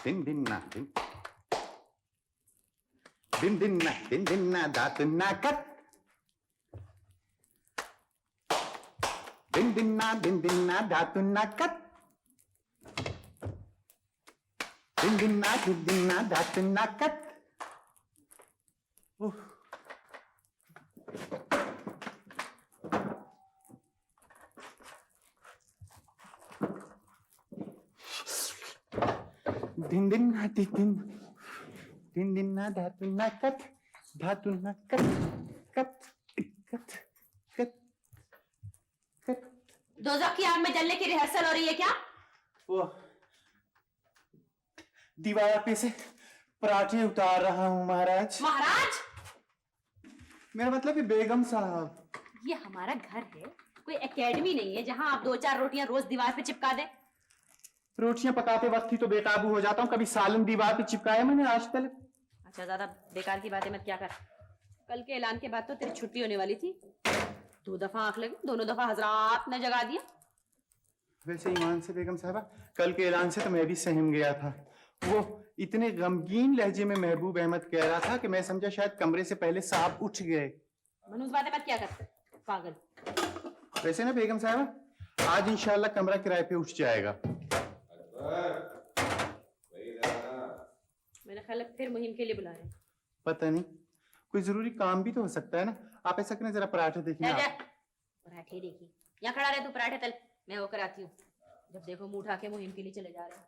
दिन दिन ना दिन दिन दिन ना दातुन ना कट दिन दिन ना दातुन ना कट दिन ना दातुन ना कट दिन ना धातु ना कट कट दोज़ख की आग में जलने की रिहर्सल हो रही है क्या? वो दीवार पे से पराठे उतार रहा हूँ महाराज। महाराज? मेरा मतलब है बेगम साहब। ये हमारा घर है, कोई एकेडमी नहीं है जहां आप 2-4 रोटियां रोज दीवार पे चिपका दें। रोटियां पकाते वक्त ही तो बेकाबू हो जाता हूँ, कभी सालन दीवार पे चिपकाया मैंने आज तक। अच्छा, ज्यादा बेकार की बातें मत क्या कर। कल के ऐलान के बाद तो तेरी छुट्टी होने वाली थी, 2 दफा आंख लगी, दोनों दफा हजरात ने जगा दिया। वैसे ईमान से बेगम साहबा, कल के ऐलान से तो मैं भी सहम गया था। वो इतने गमगीन लहजे में महबूब अहमद कह रहा था कि मैं समझा शायद कमरे से पहले साहब उठ गए। मनूस बातें मत क्या कर, पागल। वैसे ना बेगम साहबा, आज इंशाल्लाह कमरा किराए पे उठ जाएगा। मेरा ख्याल है फिर मुहिम के लिए बुला रहे हैं। पता नहीं, कोई जरूरी काम भी तो हो सकता है ना। आप ऐसा करें, जरा पराठे देखिए। पराठे देखिए, यहाँ खड़ा रहे तू, पराठे तल, मैं होकर आती हूँ। जब देखो मुंह उठा के मुहिम के लिए चले जा रहे हैं।